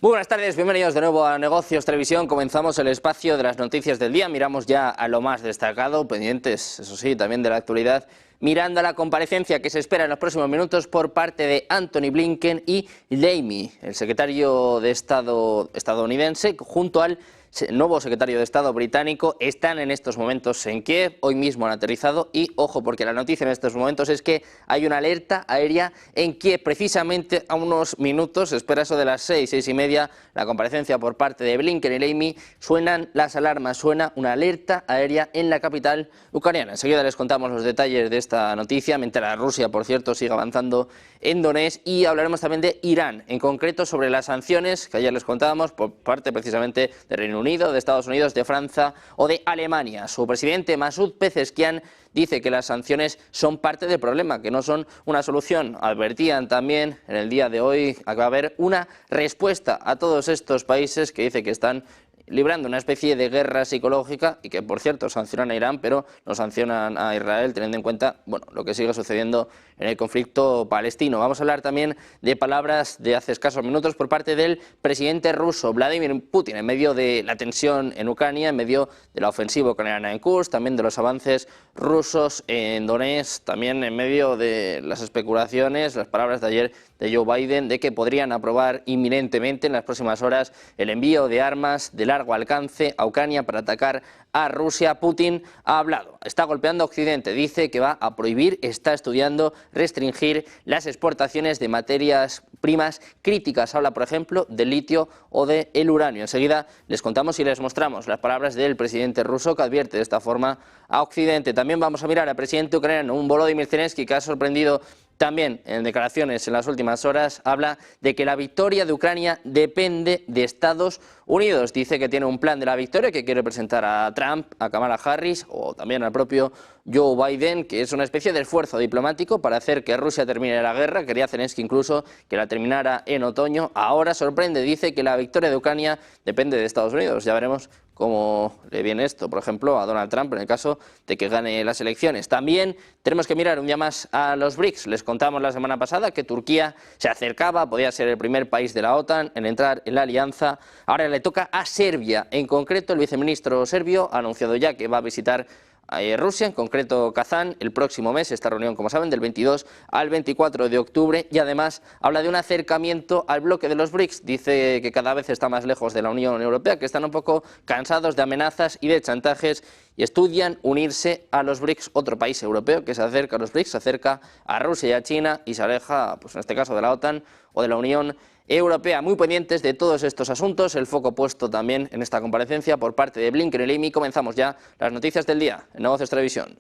Muy buenas tardes, bienvenidos de nuevo a Negocios Televisión. Comenzamos el espacio de las noticias del día. Miramos ya a lo más destacado, pendientes, eso sí, también de la actualidad, mirando a la comparecencia que se espera en los próximos minutos por parte de Antony Blinken y Leahy, el secretario de Estado estadounidense, junto al nuevo secretario de Estado británico. Están en estos momentos en Kiev, hoy mismo han aterrizado y ojo porque la noticia en estos momentos es que hay una alerta aérea en Kiev precisamente a unos minutos, espera eso de las 6:30, la comparecencia por parte de Blinken y Leahy, suenan las alarmas, suena una alerta aérea en la capital ucraniana. Enseguida les contamos los detalles de esta noticia, mientras Rusia, por cierto, sigue avanzando en Donetsk, y hablaremos también de Irán, en concreto sobre las sanciones que ayer les contábamos por parte precisamente de Reino Unido, de Estados Unidos, de Francia o de Alemania. Su presidente Masoud Pezeshkian dice que las sanciones son parte del problema, que no son una solución. Advertían también en el día de hoy que va a haber una respuesta a todos estos países que dice que están librando una especie de guerra psicológica y que, por cierto, sancionan a Irán, pero no sancionan a Israel, teniendo en cuenta lo que sigue sucediendo en el conflicto palestino. Vamos a hablar también de palabras de hace escasos minutos por parte del presidente ruso, Vladimir Putin, en medio de la tensión en Ucrania, en medio de la ofensiva ucraniana en Kursk, también de los avances rusos en Donetsk, también en medio de las especulaciones, las palabras de ayer de Joe Biden de que podrían aprobar inminentemente en las próximas horas el envío de armas de largo alcance a Ucrania para atacar a Rusia. Putin ha hablado, está golpeando a Occidente, dice que va a prohibir, está estudiando restringir las exportaciones de materias primas críticas. Habla, por ejemplo, del litio o del uranio. Enseguida les contamos y les mostramos las palabras del presidente ruso que advierte de esta forma a Occidente. También vamos a mirar al presidente ucraniano, un Volodymyr Zelensky, que ha sorprendido también en declaraciones en las últimas horas. Habla de que la victoria de Ucrania depende de Estados Unidos. Dice que tiene un plan de la victoria que quiere presentar a Trump, a Kamala Harris o también al propio Joe Biden, que es una especie de esfuerzo diplomático para hacer que Rusia termine la guerra. Quería Zelensky incluso que la terminara en otoño. Ahora sorprende, dice que la victoria de Ucrania depende de Estados Unidos. Ya veremos cómo le viene esto, por ejemplo, a Donald Trump en el caso de que gane las elecciones. También tenemos que mirar un día más a los BRICS. Les contamos la semana pasada que Turquía se acercaba, podía ser el primer país de la OTAN en entrar en la alianza. Ahora le toca a Serbia. En concreto, el viceministro serbio ha anunciado ya que va a visitar Rusia, en concreto Kazán, el próximo mes, esta reunión, como saben, del 22 al 24 de octubre, y además habla de un acercamiento al bloque de los BRICS. Dice que cada vez está más lejos de la Unión Europea, que están un poco cansados de amenazas y de chantajes y estudian unirse a los BRICS. Otro país europeo que se acerca a los BRICS, se acerca a Rusia y a China y se aleja, pues en este caso, de la OTAN o de la Unión Europea. Muy pendientes de todos estos asuntos, el foco puesto también en esta comparecencia por parte de Blinken y Leahy. Comenzamos ya las noticias del día en Negocios Televisión.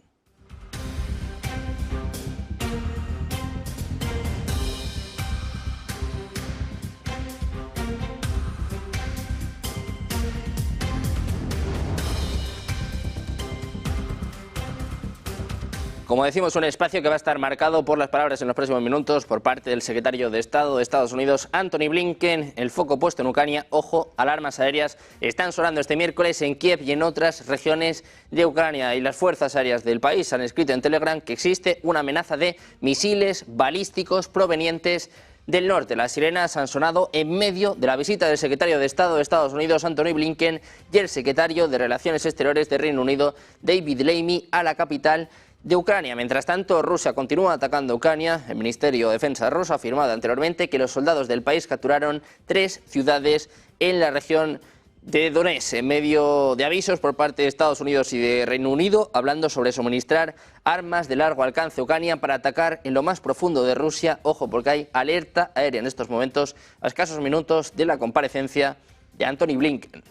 Como decimos, un espacio que va a estar marcado por las palabras en los próximos minutos por parte del secretario de Estado de Estados Unidos, Antony Blinken. El foco puesto en Ucrania. Ojo, alarmas aéreas están sonando este miércoles en Kiev y en otras regiones de Ucrania. Y las fuerzas aéreas del país han escrito en Telegram que existe una amenaza de misiles balísticos provenientes del norte. Las sirenas han sonado en medio de la visita del secretario de Estado de Estados Unidos, Antony Blinken, y el secretario de Relaciones Exteriores de Reino Unido, David Lammy, a la capital de Ucrania. Mientras tanto, Rusia continúa atacando a Ucrania. El Ministerio de Defensa ruso ha afirmado anteriormente que los soldados del país capturaron 3 ciudades en la región de Donetsk, en medio de avisos por parte de Estados Unidos y de Reino Unido, hablando sobre suministrar armas de largo alcance a Ucrania para atacar en lo más profundo de Rusia. Ojo, porque hay alerta aérea en estos momentos, a escasos minutos de la comparecencia de Antony Blinken.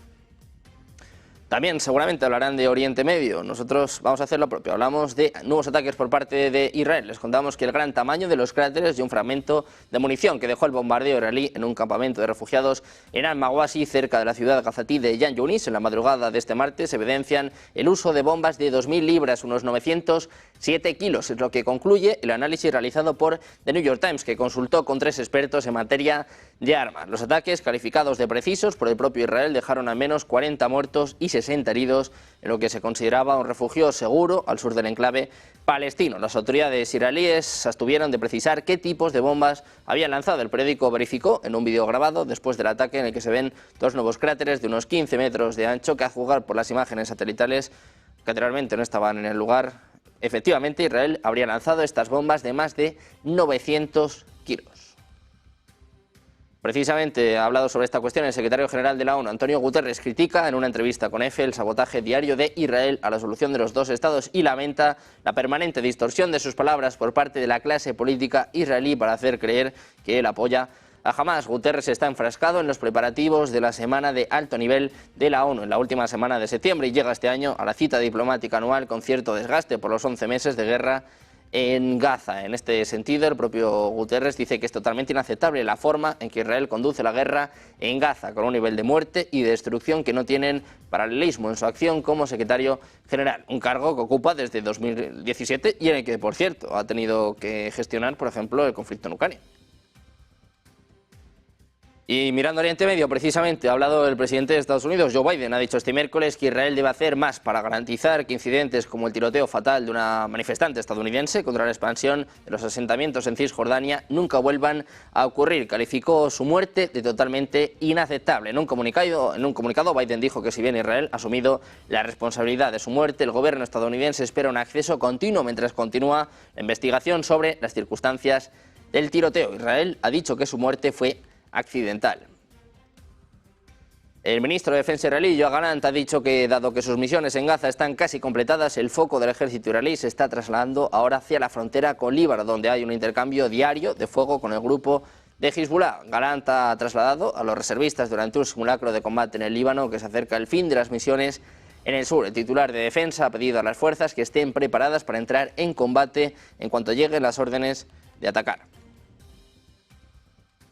También seguramente hablarán de Oriente Medio. Nosotros vamos a hacer lo propio. Hablamos de nuevos ataques por parte de Israel. Les contamos que el gran tamaño de los cráteres y un fragmento de munición que dejó el bombardeo israelí en un campamento de refugiados en Al-Mawasi, cerca de la ciudad gazatí de Yan Yunis, en la madrugada de este martes, evidencian el uso de bombas de 2.000 libras, unos 900 7 kilos, es lo que concluye el análisis realizado por The New York Times, que consultó con 3 expertos en materia de armas. Los ataques, calificados de precisos por el propio Israel, dejaron al menos 40 muertos y 60 heridos en lo que se consideraba un refugio seguro al sur del enclave palestino. Las autoridades israelíes se abstuvieron de precisar qué tipos de bombas habían lanzado. El periódico verificó en un vídeo grabado después del ataque, en el que se ven 2 nuevos cráteres de unos 15 metros de ancho que, a juzgar por las imágenes satelitales que anteriormente no estaban en el lugar, efectivamente Israel habría lanzado estas bombas de más de 900 kilos. Precisamente ha hablado sobre esta cuestión el secretario general de la ONU, Antonio Guterres. Critica en una entrevista con EFE el sabotaje diario de Israel a la solución de los 2 estados y lamenta la permanente distorsión de sus palabras por parte de la clase política israelí para hacer creer que él apoya a Hamás. Guterres está enfrascado en los preparativos de la semana de alto nivel de la ONU en la última semana de septiembre y llega este año a la cita diplomática anual con cierto desgaste por los 11 meses de guerra en Gaza. En este sentido, el propio Guterres dice que es totalmente inaceptable la forma en que Israel conduce la guerra en Gaza, con un nivel de muerte y de destrucción que no tienen paralelismo en su acción como secretario general, un cargo que ocupa desde 2017 y en el que, por cierto, ha tenido que gestionar, por ejemplo, el conflicto en Ucrania. Y mirando Oriente Medio, precisamente ha hablado el presidente de Estados Unidos, Joe Biden. Ha dicho este miércoles que Israel debe hacer más para garantizar que incidentes como el tiroteo fatal de una manifestante estadounidense contra la expansión de los asentamientos en Cisjordania nunca vuelvan a ocurrir. Calificó su muerte de totalmente inaceptable. En un comunicado, Biden dijo que si bien Israel ha asumido la responsabilidad de su muerte, el gobierno estadounidense espera un acceso continuo mientras continúa la investigación sobre las circunstancias del tiroteo. Israel ha dicho que su muerte fue accidental. El ministro de Defensa israelí, Yoav Gallant, ha dicho que, dado que sus misiones en Gaza están casi completadas, el foco del ejército israelí se está trasladando ahora hacia la frontera con Líbano, donde hay un intercambio diario de fuego con el grupo de Hezbollah. Gallant ha trasladado a los reservistas durante un simulacro de combate en el Líbano que se acerca el fin de las misiones en el sur. El titular de Defensa ha pedido a las fuerzas que estén preparadas para entrar en combate en cuanto lleguen las órdenes de atacar.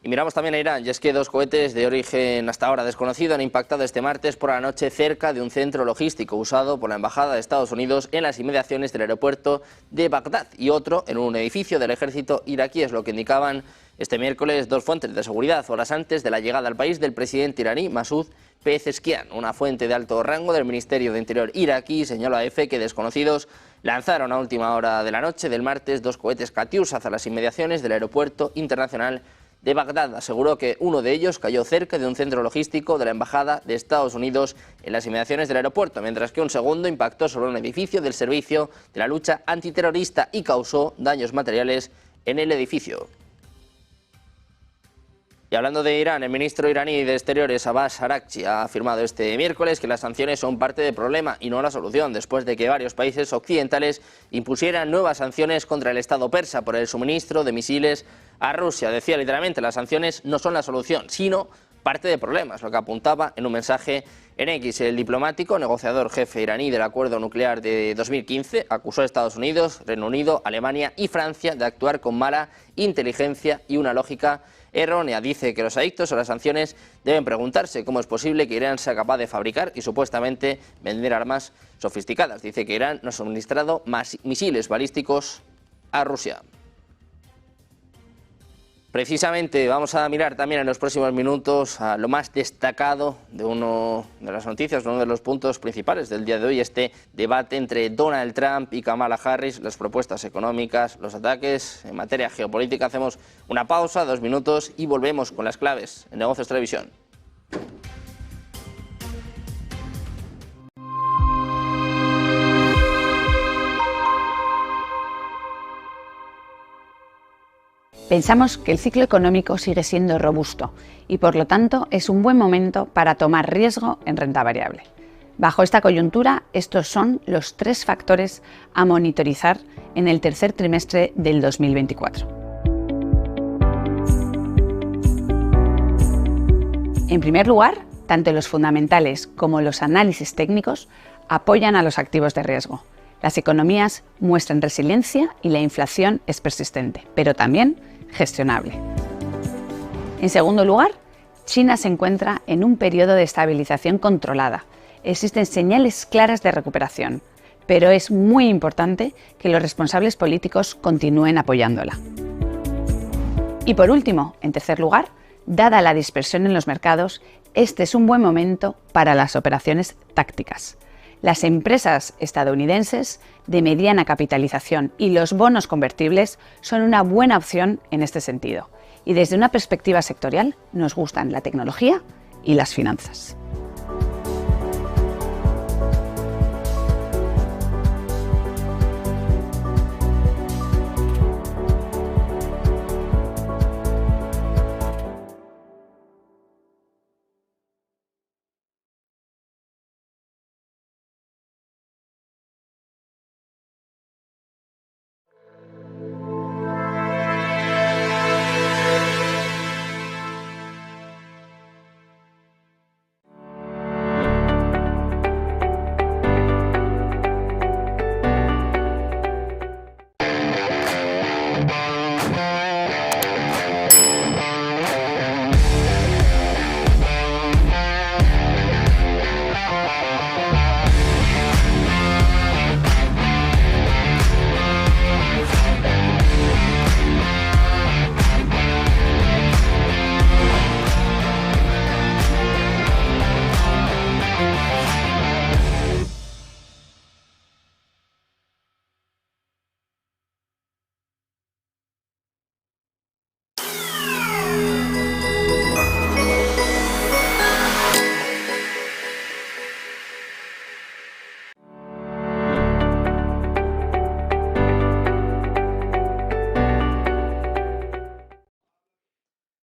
Y miramos también a Irán, y es que 2 cohetes de origen hasta ahora desconocido han impactado este martes por la noche cerca de un centro logístico usado por la Embajada de Estados Unidos en las inmediaciones del aeropuerto de Bagdad y otro en un edificio del ejército iraquí. Es lo que indicaban este miércoles 2 fuentes de seguridad horas antes de la llegada al país del presidente iraní Masoud Pezeshkian. Una fuente de alto rango del Ministerio de Interior iraquí señaló a EFE que desconocidos lanzaron a última hora de la noche del martes 2 cohetes Katyusha hacia las inmediaciones del aeropuerto internacional de Bagdad. Aseguró que uno de ellos cayó cerca de un centro logístico de la Embajada de Estados Unidos en las inmediaciones del aeropuerto, mientras que un segundo impactó sobre un edificio del Servicio de la Lucha Antiterrorista y causó daños materiales en el edificio. Y hablando de Irán, el ministro iraní de Exteriores, Abbas Araghchi, ha afirmado este miércoles que las sanciones son parte del problema y no la solución, después de que varios países occidentales impusieran nuevas sanciones contra el Estado persa por el suministro de misiles a Rusia. Decía literalmente, las sanciones no son la solución, sino parte del problema, es lo que apuntaba en un mensaje en X. El diplomático, negociador jefe iraní del acuerdo nuclear de 2015, acusó a Estados Unidos, Reino Unido, Alemania y Francia de actuar con mala inteligencia y una lógica errónea. Dice que los adictos a las sanciones deben preguntarse cómo es posible que Irán sea capaz de fabricar y supuestamente vender armas sofisticadas. Dice que Irán no ha suministrado más misiles balísticos a Rusia. Precisamente vamos a mirar también en los próximos minutos a lo más destacado de una de las noticias, uno de los puntos principales del día de hoy, este debate entre Donald Trump y Kamala Harris, las propuestas económicas, los ataques en materia geopolítica. Hacemos una pausa, 2 minutos y volvemos con las claves en Negocios Televisión. Pensamos que el ciclo económico sigue siendo robusto y, por lo tanto, es un buen momento para tomar riesgo en renta variable. Bajo esta coyuntura, estos son los 3 factores a monitorizar en el tercer trimestre del 2024. En primer lugar, tanto los fundamentales como los análisis técnicos apoyan a los activos de riesgo. Las economías muestran resiliencia y la inflación es persistente, pero también gestionable. En segundo lugar, China se encuentra en un periodo de estabilización controlada. Existen señales claras de recuperación. pero es muy importante que los responsables políticos continúen apoyándola. Y por último, en tercer lugar, dada la dispersión en los mercados, este es un buen momento para las operaciones tácticas. Las empresas estadounidenses de mediana capitalización y los bonos convertibles son una buena opción en este sentido. Y desde una perspectiva sectorial, nos gustan la tecnología y las finanzas.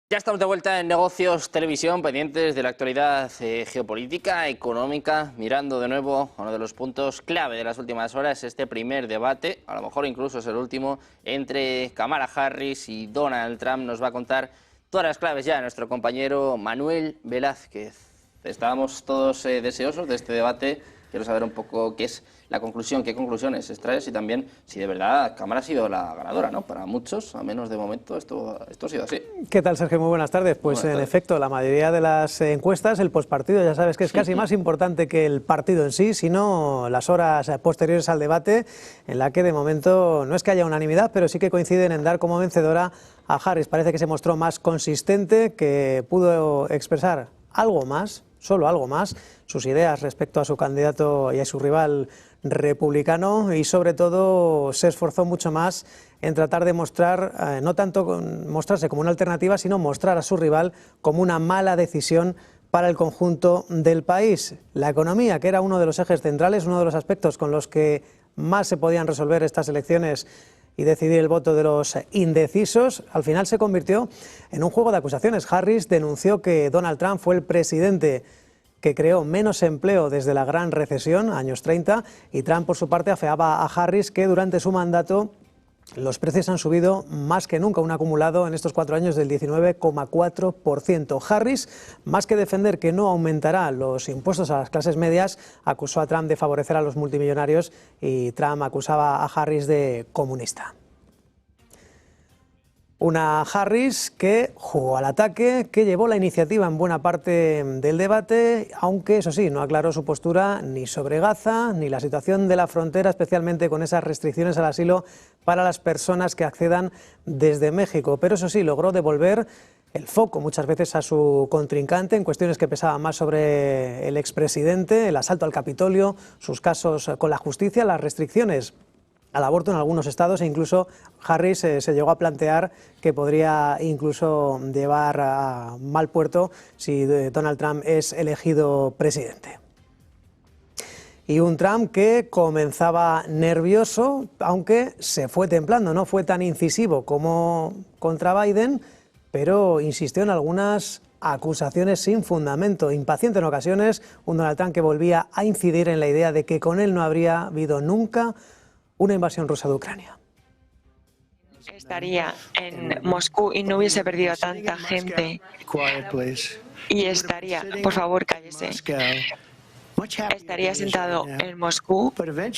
Ya estamos de vuelta en Negocios Televisión, pendientes de la actualidad geopolítica, económica, mirando de nuevo uno de los puntos clave de las últimas horas, este primer debate, a lo mejor incluso es el último, entre Kamala Harris y Donald Trump. Nos va a contar todas las claves ya nuestro compañero Manuel Velázquez. Estábamos todos deseosos de este debate. Quiero saber un poco qué es la conclusión, qué conclusiones extraes y también si de verdad Kamala ha sido la ganadora, ¿no? Para muchos, al menos de momento, esto ha sido así. ¿Qué tal, Sergio? Muy buenas tardes. Pues en efecto, la mayoría de las encuestas, el postpartido ya sabes que es casi más importante que el partido en sí, sino las horas posteriores al debate, en la que de momento no es que haya unanimidad, pero sí que coinciden en dar como vencedora a Harris. Parece que se mostró más consistente, que pudo expresar algo más, solo algo más, sus ideas respecto a su candidato y a su rival republicano, y sobre todo se esforzó mucho más en tratar de mostrar, no tanto mostrarse como una alternativa, sino mostrar a su rival como una mala decisión para el conjunto del país. La economía, que era uno de los ejes centrales, uno de los aspectos con los que más se podían resolver estas elecciones y decidir el voto de los indecisos, al final se convirtió en un juego de acusaciones. Harris denunció que Donald Trump fue el presidente que creó menos empleo desde la gran recesión, años 30, y Trump, por su parte, afeaba a Harris que durante su mandato los precios han subido más que nunca, un acumulado en estos 4 años del 19,4%. Harris, más que defender que no aumentará los impuestos a las clases medias, acusó a Trump de favorecer a los multimillonarios, y Trump acusaba a Harris de comunista. Una Harris que jugó al ataque, que llevó la iniciativa en buena parte del debate, aunque eso sí, no aclaró su postura ni sobre Gaza, ni la situación de la frontera, especialmente con esas restricciones al asilo para las personas que accedan desde México. Pero eso sí, logró devolver el foco muchas veces a su contrincante en cuestiones que pesaban más sobre el expresidente, el asalto al Capitolio, sus casos con la justicia, las restricciones al aborto en algunos estados, e incluso Harris se llegó a plantear que podría incluso llevar a mal puerto si Donald Trump es elegido presidente. Y un Trump que comenzaba nervioso, aunque se fue templando, no fue tan incisivo como contra Biden, pero insistió en algunas acusaciones sin fundamento, impaciente en ocasiones, un Donald Trump que volvía a incidir en la idea de que con él no habría habido nunca una invasión rusa de Ucrania. Estaría en Moscú y no hubiese perdido a tanta gente. Y estaría, por favor, cállese. Estaría sentado en Moscú, pero él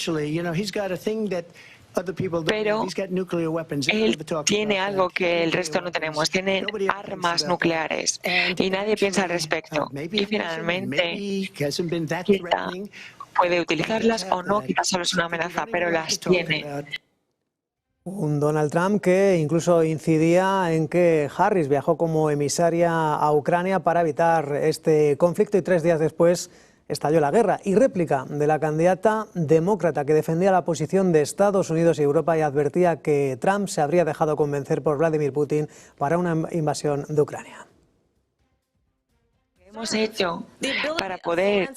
tiene algo que el resto no tenemos, tiene armas nucleares y nadie piensa al respecto. Y finalmente, quizá puede utilizarlas o no, quizás solo es una amenaza, pero las tiene. Un Donald Trump que incluso incidía en que Harris viajó como emisaria a Ucrania para evitar este conflicto y 3 días después estalló la guerra. Y réplica de la candidata demócrata que defendía la posición de Estados Unidos y Europa y advertía que Trump se habría dejado convencer por Vladimir Putin para una invasión de Ucrania. Hemos hecho para poder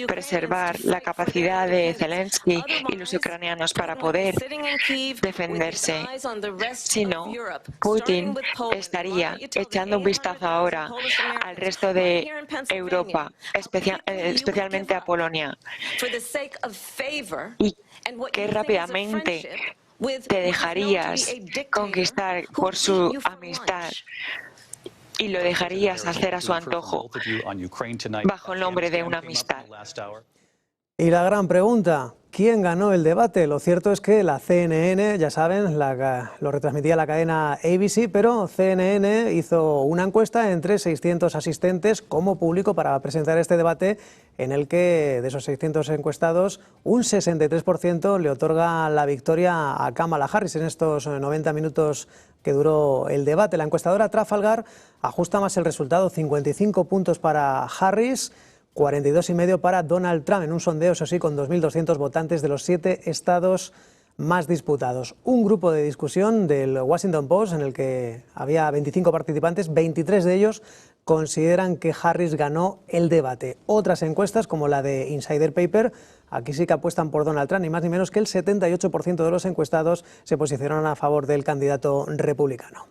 preservar la capacidad de Zelensky y los ucranianos para poder defenderse. Si no, Putin estaría echando un vistazo ahora al resto de Europa, especialmente a Polonia, y que rápidamente te dejarías conquistar por su amistad y lo dejarías hacer a su antojo bajo el nombre de una amistad. Y la gran pregunta, ¿quién ganó el debate? Lo cierto es que la CNN, ya saben, lo retransmitía la cadena ABC, pero CNN hizo una encuesta entre 600 asistentes como público para presentar este debate en el que de esos 600 encuestados un 63% le otorga la victoria a Kamala Harris en estos 90 minutos que duró el debate. La encuestadora Trafalgar ajusta más el resultado, 55 puntos para Harris, 42,5 para Donald Trump, en un sondeo, eso sí, con 2.200 votantes de los 7 estados más disputados. Un grupo de discusión del Washington Post en el que había 25 participantes, 23 de ellos consideran que Harris ganó el debate. Otras encuestas, como la de Insider Paper, aquí sí que apuestan por Donald Trump, ni más ni menos que el 78% de los encuestados se posicionaron a favor del candidato republicano.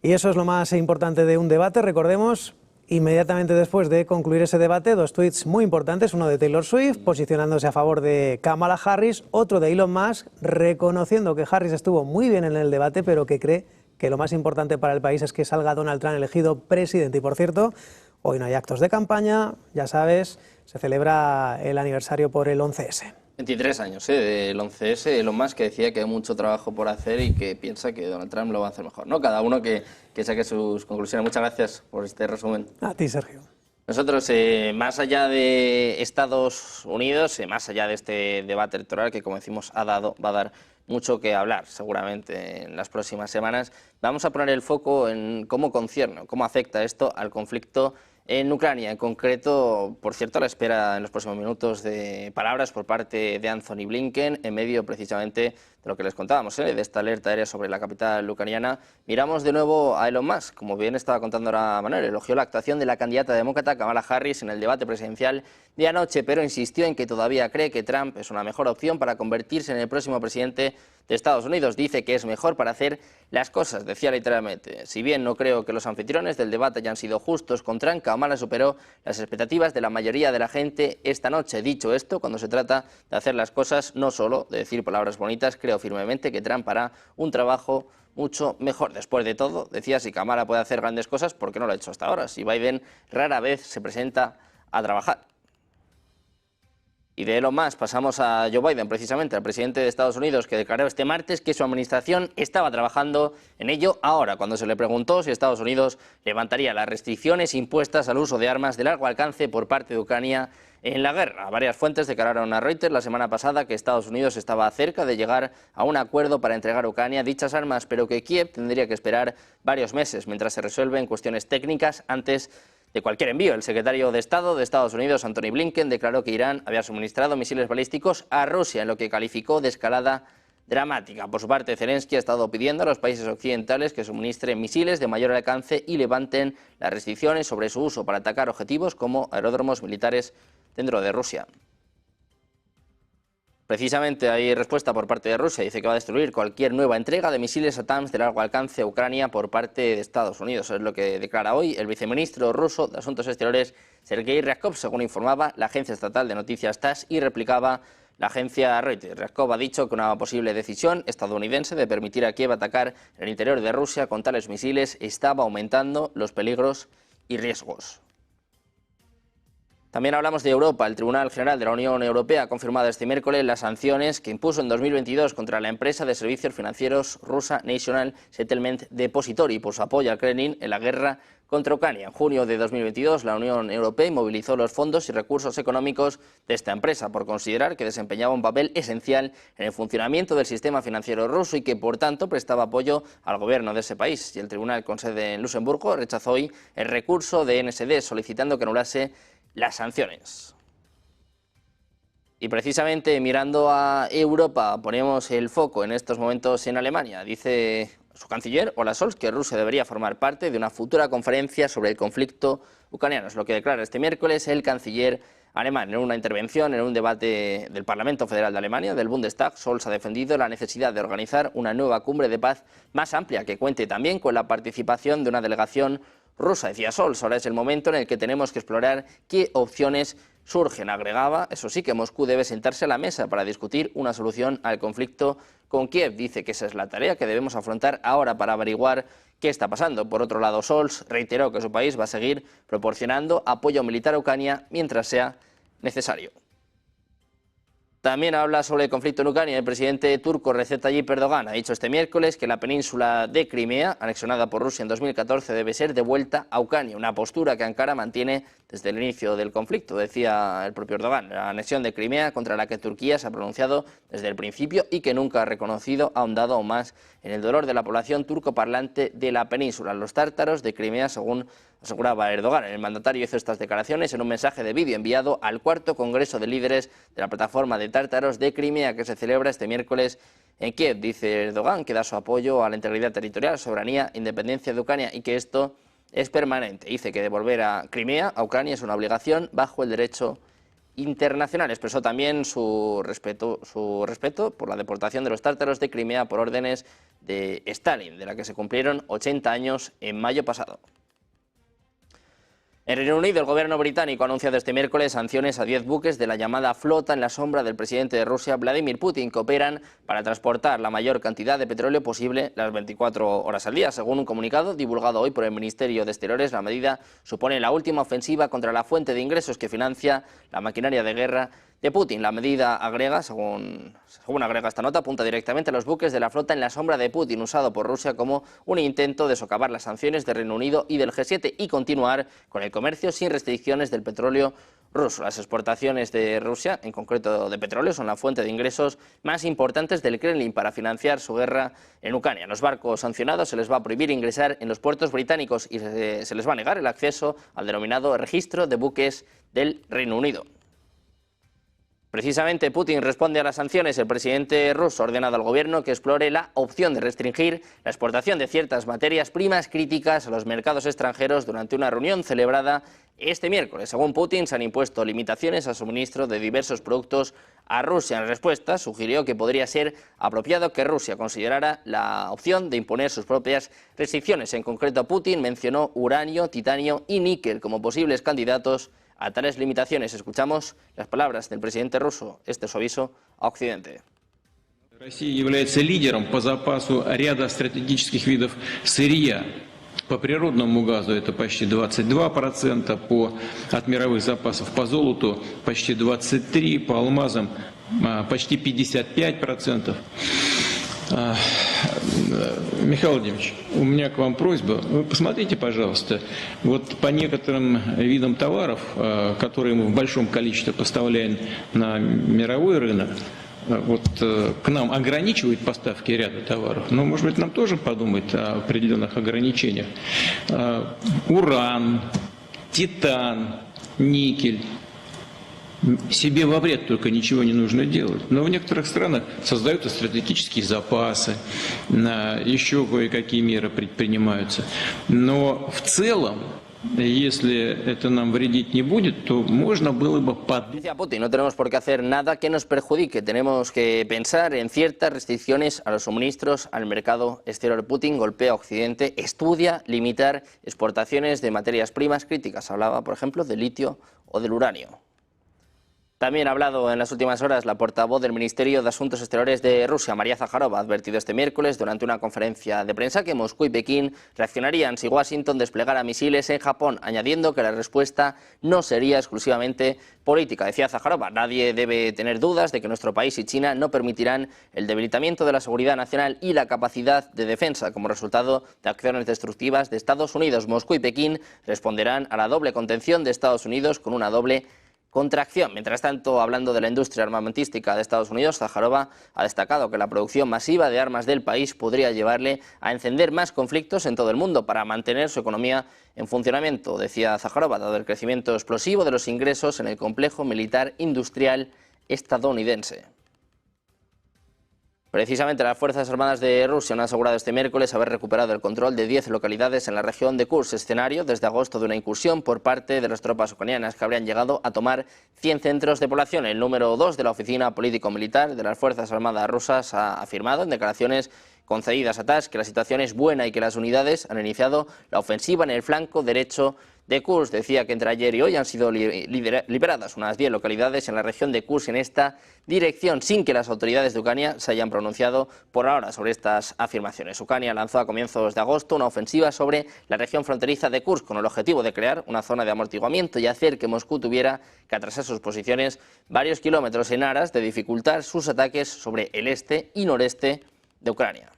Y eso es lo más importante de un debate, recordemos. Inmediatamente después de concluir ese debate, 2 tweets muy importantes, uno de Taylor Swift posicionándose a favor de Kamala Harris, otro de Elon Musk reconociendo que Harris estuvo muy bien en el debate, pero que cree que lo más importante para el país es que salga Donald Trump elegido presidente. Y por cierto, hoy no hay actos de campaña, ya sabes, se celebra el aniversario por el 11S. 23 años del 11S, Elon Musk que decía que hay mucho trabajo por hacer y que piensa que Donald Trump lo va a hacer mejor, ¿no? Cada uno que saque sus conclusiones. Muchas gracias por este resumen. A ti, Sergio. Nosotros, más allá de Estados Unidos, más allá de este debate electoral que, como decimos, va a dar mucho que hablar seguramente en las próximas semanas, vamos a poner el foco en cómo concierne, cómo afecta esto al conflicto en Ucrania. En concreto, por cierto, a la espera en los próximos minutos de palabras por parte de Anthony Blinken, en medio precisamente de lo que les contábamos, de esta alerta aérea sobre la capital ucraniana. Miramos de nuevo a Elon Musk. Como bien estaba contando ahora Manuel, elogió la actuación de la candidata demócrata Kamala Harris en el debate presidencial de anoche, pero insistió en que todavía cree que Trump es una mejor opción para convertirse en el próximo presidente de Estados Unidos. Dice que es mejor para hacer las cosas, decía literalmente. Si bien no creo que los anfitriones del debate hayan sido justos con Trump, Kamala superó las expectativas de la mayoría de la gente esta noche. Dicho esto, cuando se trata de hacer las cosas, no solo de decir palabras bonitas, creo firmemente que Trump hará un trabajo mucho mejor. Después de todo, decía, si Kamala puede hacer grandes cosas, ¿por qué no lo ha hecho hasta ahora? Si Biden rara vez se presenta a trabajar. Y de Elon Musk pasamos a Joe Biden, precisamente, al presidente de Estados Unidos, que declaró este martes que su administración estaba trabajando en ello ahora, cuando se le preguntó si Estados Unidos levantaría las restricciones impuestas al uso de armas de largo alcance por parte de Ucrania en la guerra. Varias fuentes declararon a Reuters la semana pasada que Estados Unidos estaba cerca de llegar a un acuerdo para entregar a Ucrania dichas armas, pero que Kiev tendría que esperar varios meses mientras se resuelven cuestiones técnicas antes de cualquier envío. El secretario de Estado de Estados Unidos, Anthony Blinken, declaró que Irán había suministrado misiles balísticos a Rusia, en lo que calificó de escalada dramática. Por su parte, Zelensky ha estado pidiendo a los países occidentales que suministren misiles de mayor alcance y levanten las restricciones sobre su uso para atacar objetivos como aeródromos militares dentro de Rusia. Precisamente hay respuesta por parte de Rusia, dice que va a destruir cualquier nueva entrega de misiles ATACMS de largo alcance a Ucrania por parte de Estados Unidos. Es lo que declara hoy el viceministro ruso de Asuntos Exteriores, Sergei Ryabkov, según informaba la agencia estatal de noticias TASS y replicaba la agencia Reuters. Ryabkov ha dicho que una posible decisión estadounidense de permitir a Kiev atacar en el interior de Rusia con tales misiles estaba aumentando los peligros y riesgos. También hablamos de Europa. El Tribunal General de la Unión Europea ha confirmado este miércoles las sanciones que impuso en 2022 contra la empresa de servicios financieros rusa National Settlement Depository por su apoyo al Kremlin en la guerra contra Ucrania. En junio de 2022, la Unión Europea inmovilizó los fondos y recursos económicos de esta empresa por considerar que desempeñaba un papel esencial en el funcionamiento del sistema financiero ruso y que, por tanto, prestaba apoyo al gobierno de ese país. Y el tribunal con sede en Luxemburgo rechazó hoy el recurso de NSD solicitando que anulase las sanciones. Y precisamente mirando a Europa, ponemos el foco en estos momentos en Alemania. Dice su canciller, Olaf Scholz, que Rusia debería formar parte de una futura conferencia sobre el conflicto ucraniano. Es lo que declara este miércoles el canciller alemán. En una intervención en un debate del Parlamento Federal de Alemania, del Bundestag, Scholz ha defendido la necesidad de organizar una nueva cumbre de paz más amplia que cuente también con la participación de una delegación rusa. Decía Scholz, ahora es el momento en el que tenemos que explorar qué opciones surgen. Agregaba, eso sí, que Moscú debe sentarse a la mesa para discutir una solución al conflicto con Kiev. Dice que esa es la tarea que debemos afrontar ahora para averiguar qué está pasando. Por otro lado, Scholz reiteró que su país va a seguir proporcionando apoyo militar a Ucrania mientras sea necesario. También habla sobre el conflicto en Ucrania. El presidente turco Recep Tayyip Erdogan ha dicho este miércoles que la península de Crimea, anexionada por Rusia en 2014, debe ser devuelta a Ucrania, una postura que Ankara mantiene desde el inicio del conflicto. Decía el propio Erdogan, la anexión de Crimea, contra la que Turquía se ha pronunciado desde el principio y que nunca ha reconocido, ha ahondado aún más en el dolor de la población turcoparlante de la península. Los tártaros de Crimea, según aseguraba Erdogan. El mandatario hizo estas declaraciones en un mensaje de vídeo enviado al cuarto Congreso de Líderes de la Plataforma de Tártaros de Crimea, que se celebra este miércoles en Kiev. Dice Erdogan que da su apoyo a la integridad territorial, soberanía, independencia de Ucrania y que esto es permanente. Dice que devolver a Crimea a Ucrania es una obligación bajo el derecho internacional. Expresó también su respeto por la deportación de los tártaros de Crimea por órdenes de Stalin, de la que se cumplieron 80 años en mayo pasado. En Reino Unido, el gobierno británico ha anunciado este miércoles sanciones a 10 buques de la llamada flota en la sombra del presidente de Rusia, Vladimir Putin, que operan para transportar la mayor cantidad de petróleo posible las 24 horas al día. Según un comunicado divulgado hoy por el Ministerio de Exteriores, la medida supone la última ofensiva contra la fuente de ingresos que financia la maquinaria de guerra de Putin. La medida agrega, según agrega esta nota, apunta directamente a los buques de la flota en la sombra de Putin, usado por Rusia como un intento de socavar las sanciones de Reino Unido y del G7 y continuar con el comercio sin restricciones del petróleo ruso. Las exportaciones de Rusia, en concreto de petróleo, son la fuente de ingresos más importantes del Kremlin para financiar su guerra en Ucrania. A los barcos sancionados se les va a prohibir ingresar en los puertos británicos y se les va a negar el acceso al denominado registro de buques del Reino Unido. Precisamente Putin responde a las sanciones. El presidente ruso ha ordenado al gobierno que explore la opción de restringir la exportación de ciertas materias primas críticas a los mercados extranjeros durante una reunión celebrada este miércoles. Según Putin, se han impuesto limitaciones al suministro de diversos productos a Rusia. En respuesta, sugirió que podría ser apropiado que Rusia considerara la opción de imponer sus propias restricciones. En concreto, Putin mencionó uranio, titanio y níquel como posibles candidatos a tales limitaciones. Escuchamos las palabras del presidente ruso. Este es su aviso a Occidente. Россия является лидером по запасу ряда стратегических видов сырья. По природному газу это почти 22%, от мировых запасов по золоту почти 23%, по алмазам почти 55%. Михаил Владимирович, у меня к вам просьба. Вы посмотрите, пожалуйста, вот по некоторым видам товаров, которые мы в большом количестве поставляем на мировой рынок, вот к нам ограничивают поставки ряда товаров, но, может быть, нам тоже подумать о определенных ограничениях. Уран, титан, никель. Себе во вред только ничего не нужно делать. Но в некоторых странах создаются стратегические запасы, еще кое-какие меры предпринимаются. Но в целом, если это нам вредить не будет, то можно было бы Decía Putin, no tenemos por qué hacer nada que nos perjudique. Tenemos que pensar en ciertas restricciones a los suministros al mercado exterior. Putin golpea a Occidente, estudia limitar exportaciones de materias primas críticas. Hablaba, por ejemplo, del litio o del uranio. También ha hablado en las últimas horas la portavoz del Ministerio de Asuntos Exteriores de Rusia, María Zakharova, ha advertido este miércoles durante una conferencia de prensa que Moscú y Pekín reaccionarían si Washington desplegara misiles en Japón, añadiendo que la respuesta no sería exclusivamente política. Decía Zakharova, nadie debe tener dudas de que nuestro país y China no permitirán el debilitamiento de la seguridad nacional y la capacidad de defensa como resultado de acciones destructivas de Estados Unidos. Moscú y Pekín responderán a la doble contención de Estados Unidos con una doble contracción. Mientras tanto, hablando de la industria armamentística de Estados Unidos, Zakharova ha destacado que la producción masiva de armas del país podría llevarle a encender más conflictos en todo el mundo para mantener su economía en funcionamiento. Decía Zakharova, dado el crecimiento explosivo de los ingresos en el complejo militar industrial estadounidense. Precisamente las Fuerzas Armadas de Rusia han asegurado este miércoles haber recuperado el control de 10 localidades en la región de Kursk, escenario desde agosto de una incursión por parte de las tropas ucranianas que habrían llegado a tomar 100 centros de población. El número 2 de la Oficina Político-Militar de las Fuerzas Armadas rusas ha afirmado en declaraciones concedidas a TASS que la situación es buena y que las unidades han iniciado la ofensiva en el flanco derecho de Kursk. Decía que entre ayer y hoy han sido liberadas unas 10 localidades en la región de Kursk en esta dirección, sin que las autoridades de Ucrania se hayan pronunciado por ahora sobre estas afirmaciones. Ucrania lanzó a comienzos de agosto una ofensiva sobre la región fronteriza de Kursk con el objetivo de crear una zona de amortiguamiento y hacer que Moscú tuviera que atrasar sus posiciones varios kilómetros en aras de dificultar sus ataques sobre el este y noreste de Ucrania.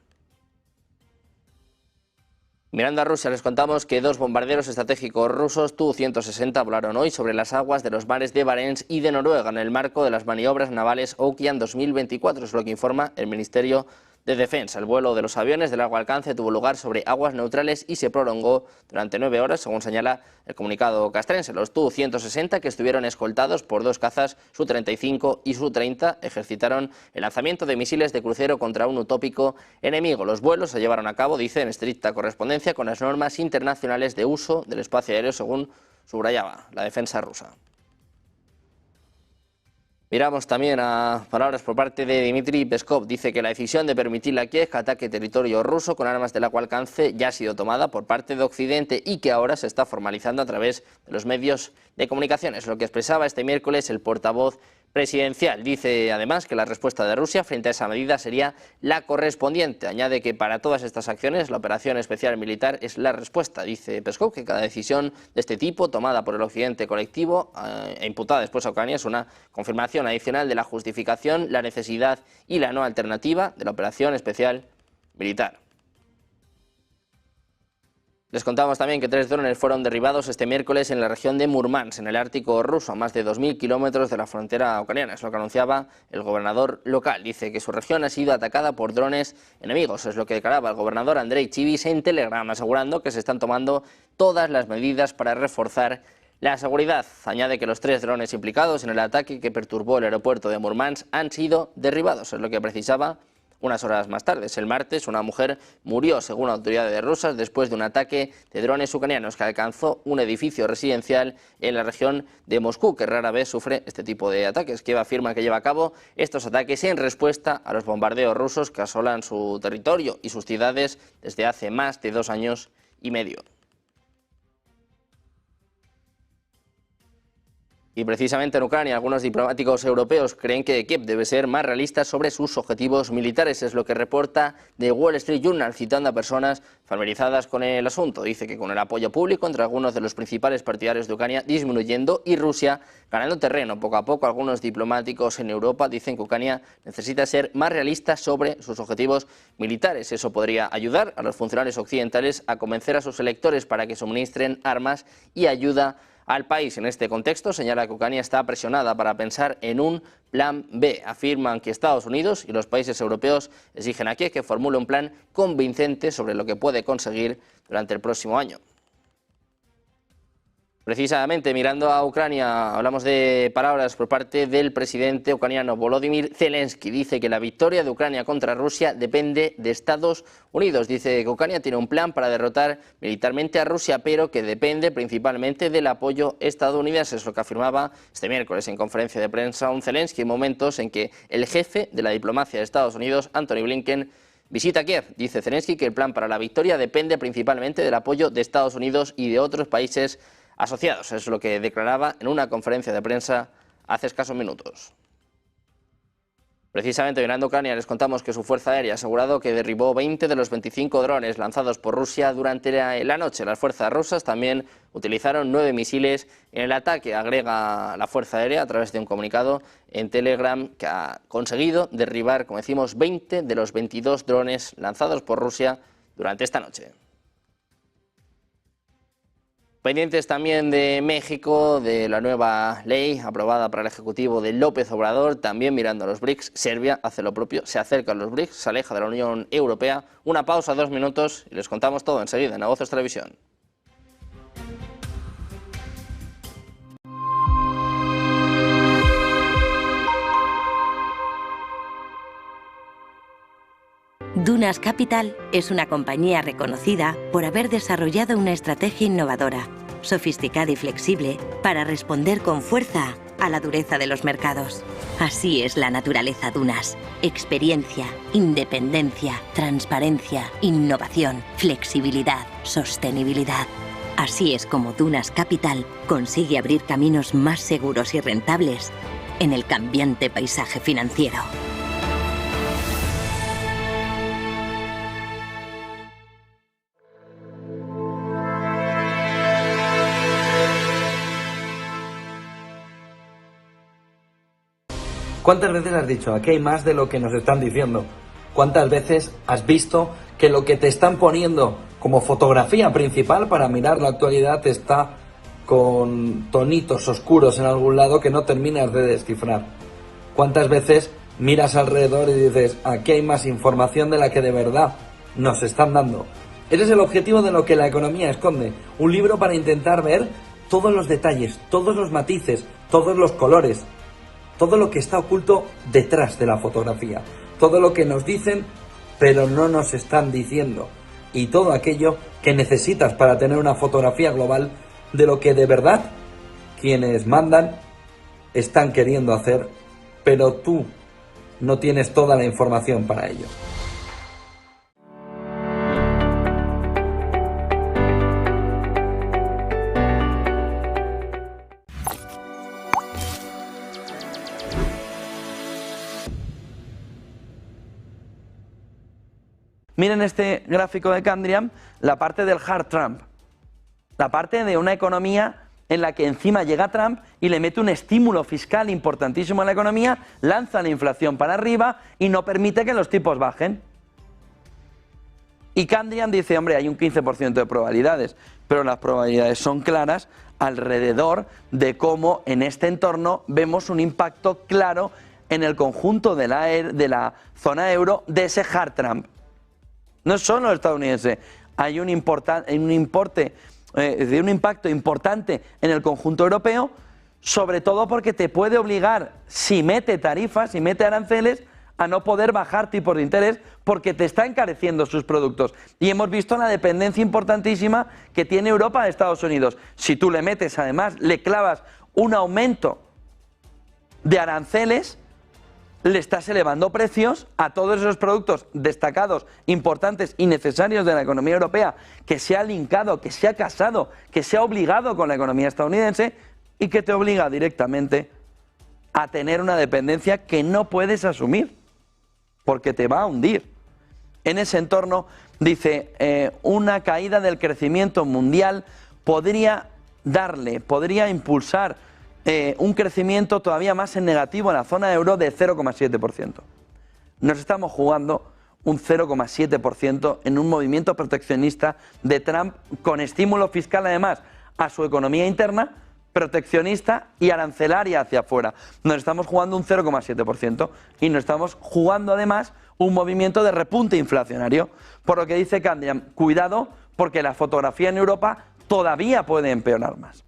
Mirando a Rusia, les contamos que 2 bombarderos estratégicos rusos Tu-160 volaron hoy sobre las aguas de los mares de Barents y de Noruega en el marco de las maniobras navales Okian 2024, es lo que informa el Ministerio de Defensa. El vuelo de los aviones de largo alcance tuvo lugar sobre aguas neutrales y se prolongó durante 9 horas, según señala el comunicado castrense. Los Tu-160, que estuvieron escoltados por 2 cazas Su-35 y Su-30, ejercitaron el lanzamiento de misiles de crucero contra un utópico enemigo. Los vuelos se llevaron a cabo, dice, en estricta correspondencia con las normas internacionales de uso del espacio aéreo, según subrayaba la defensa rusa. Miramos también a palabras por parte de Dmitry Peskov. Dice que la decisión de permitirle a Kiev que ataque territorio ruso con armas de largo alcance ya ha sido tomada por parte de Occidente y que ahora se está formalizando a través de los medios de comunicación. Es lo que expresaba este miércoles el portavoz presidencial. Dice además que la respuesta de Rusia frente a esa medida sería la correspondiente. Añade que para todas estas acciones la operación especial militar es la respuesta. Dice Peskov que cada decisión de este tipo tomada por el Occidente colectivo e imputada después a Ucrania es una confirmación adicional de la justificación, la necesidad y la no alternativa de la operación especial militar. Les contamos también que 3 drones fueron derribados este miércoles en la región de Murmansk, en el Ártico ruso, a más de 2.000 kilómetros de la frontera ucraniana. Es lo que anunciaba el gobernador local. Dice que su región ha sido atacada por drones enemigos. Es lo que declaraba el gobernador Andrei Chivis en Telegram, asegurando que se están tomando todas las medidas para reforzar la seguridad. Añade que los 3 drones implicados en el ataque que perturbó el aeropuerto de Murmansk han sido derribados. Es lo que precisaba unas horas más tarde. El martes, una mujer murió, según autoridades rusas, después de un ataque de drones ucranianos que alcanzó un edificio residencial en la región de Moscú, que rara vez sufre este tipo de ataques. Kiev afirma que lleva a cabo estos ataques en respuesta a los bombardeos rusos que asolan su territorio y sus ciudades desde hace más de 2 años y medio. Y precisamente en Ucrania, algunos diplomáticos europeos creen que Kiev debe ser más realista sobre sus objetivos militares. Es lo que reporta The Wall Street Journal, citando a personas familiarizadas con el asunto. Dice que con el apoyo público entre algunos de los principales partidarios de Ucrania disminuyendo y Rusia ganando terreno poco a poco, algunos diplomáticos en Europa dicen que Ucrania necesita ser más realista sobre sus objetivos militares. Eso podría ayudar a los funcionarios occidentales a convencer a sus electores para que suministren armas y ayuda al país. En este contexto señala que Ucrania está presionada para pensar en un plan B. Afirman que Estados Unidos y los países europeos exigen a Kiev que formule un plan convincente sobre lo que puede conseguir durante el próximo año. Precisamente mirando a Ucrania, hablamos de palabras por parte del presidente ucraniano Volodymyr Zelensky. Dice que la victoria de Ucrania contra Rusia depende de Estados Unidos. Dice que Ucrania tiene un plan para derrotar militarmente a Rusia, pero que depende principalmente del apoyo estadounidense. Es lo que afirmaba este miércoles en conferencia de prensa un Zelensky en momentos en que el jefe de la diplomacia de Estados Unidos, Antony Blinken, visita Kiev. Dice Zelensky que el plan para la victoria depende principalmente del apoyo de Estados Unidos y de otros países asociados. Es lo que declaraba en una conferencia de prensa hace escasos minutos. Precisamente mirando Ucrania les contamos que su fuerza aérea ha asegurado que derribó 20 de los 25 drones lanzados por Rusia durante la noche. Las fuerzas rusas también utilizaron 9 misiles en el ataque, agrega la fuerza aérea a través de un comunicado en Telegram, que ha conseguido derribar, como decimos, 20 de los 22 drones lanzados por Rusia durante esta noche. Pendientes también de México, de la nueva ley aprobada para el Ejecutivo de López Obrador, también mirando a los BRICS. Serbia hace lo propio, se acerca a los BRICS, se aleja de la Unión Europea. Una pausa, 2 minutos, y les contamos todo enseguida en Negocios Televisión. Dunas Capital es una compañía reconocida por haber desarrollado una estrategia innovadora, sofisticada y flexible para responder con fuerza a la dureza de los mercados. Así es la naturaleza Dunas. Experiencia, independencia, transparencia, innovación, flexibilidad, sostenibilidad. Así es como Dunas Capital consigue abrir caminos más seguros y rentables en el cambiante paisaje financiero. ¿Cuántas veces has dicho, aquí hay más de lo que nos están diciendo? ¿Cuántas veces has visto que lo que te están poniendo como fotografía principal para mirar la actualidad está con tonitos oscuros en algún lado que no terminas de descifrar? ¿Cuántas veces miras alrededor y dices, aquí hay más información de la que de verdad nos están dando? Ese es el objetivo de lo que la economía esconde. Un libro para intentar ver todos los detalles, todos los matices, todos los colores. Todo lo que está oculto detrás de la fotografía, todo lo que nos dicen pero no nos están diciendo, y todo aquello que necesitas para tener una fotografía global de lo que de verdad quienes mandan están queriendo hacer, pero tú no tienes toda la información para ello. Miren este gráfico de Candriam, la parte del hard Trump, la parte de una economía en la que encima llega Trump y le mete un estímulo fiscal importantísimo a la economía, lanza la inflación para arriba y no permite que los tipos bajen. Y Candriam dice, hombre, hay un 15% de probabilidades, pero las probabilidades son claras alrededor de cómo en este entorno vemos un impacto claro en el conjunto de la zona euro de ese hard Trump. No es solo estadounidense, hay un impacto importante en el conjunto europeo, sobre todo porque te puede obligar, si mete tarifas, si mete aranceles, a no poder bajar tipos de interés porque te está encareciendo sus productos. Y hemos visto la dependencia importantísima que tiene Europa de Estados Unidos. Si tú le metes, además, le clavas un aumento de aranceles, le estás elevando precios a todos esos productos destacados, importantes y necesarios de la economía europea, que se ha linkado, que se ha casado, que se ha obligado con la economía estadounidense y que te obliga directamente a tener una dependencia que no puedes asumir, porque te va a hundir. En ese entorno, dice, una caída del crecimiento mundial podría impulsar un crecimiento todavía más en negativo en la zona euro de 0,7%. Nos estamos jugando un 0,7% en un movimiento proteccionista de Trump con estímulo fiscal además a su economía interna, proteccionista y arancelaria hacia afuera. Nos estamos jugando un 0,7% y nos estamos jugando además un movimiento de repunte inflacionario. Por lo que dice Candriam, cuidado porque la fotografía en Europa todavía puede empeorar más.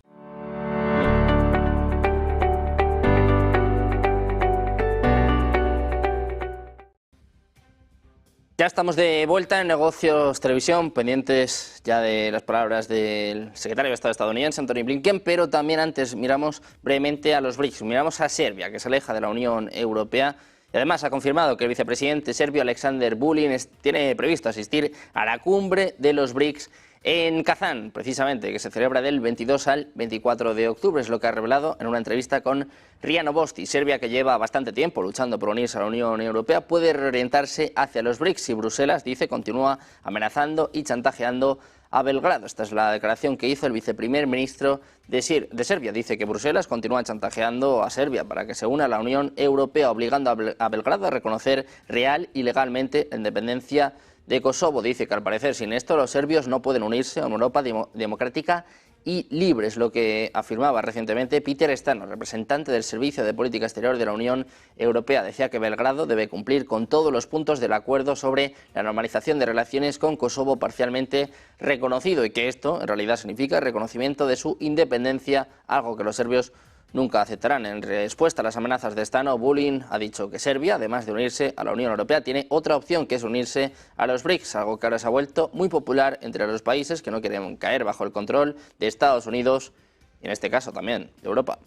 Ya estamos de vuelta en Negocios Televisión, pendientes ya de las palabras del secretario de Estado estadounidense, Antony Blinken, pero también antes miramos brevemente a los BRICS, miramos a Serbia, que se aleja de la Unión Europea, y además ha confirmado que el vicepresidente serbio Alexander Vulin tiene previsto asistir a la cumbre de los BRICS En Kazán, precisamente, que se celebra del 22 al 24 de octubre, es lo que ha revelado en una entrevista con RIA Novosti. Serbia, que lleva bastante tiempo luchando por unirse a la Unión Europea, puede reorientarse hacia los BRICS y Bruselas, dice, continúa amenazando y chantajeando a Belgrado. Esta es la declaración que hizo el viceprimer ministro de Serbia. Dice que Bruselas continúa chantajeando a Serbia para que se una a la Unión Europea, obligando a Belgrado a reconocer real y legalmente la independencia de Kosovo. Dice que al parecer sin esto los serbios no pueden unirse a una Europa democrática y libre, es lo que afirmaba recientemente Peter Stano, representante del Servicio de Política Exterior de la Unión Europea. Decía que Belgrado debe cumplir con todos los puntos del acuerdo sobre la normalización de relaciones con Kosovo parcialmente reconocido y que esto en realidad significa el reconocimiento de su independencia, algo que los serbios nunca aceptarán. En respuesta a las amenazas de Stano, Vulin ha dicho que Serbia, además de unirse a la Unión Europea, tiene otra opción, que es unirse a los BRICS, algo que ahora se ha vuelto muy popular entre los países que no quieren caer bajo el control de Estados Unidos y en este caso también de Europa.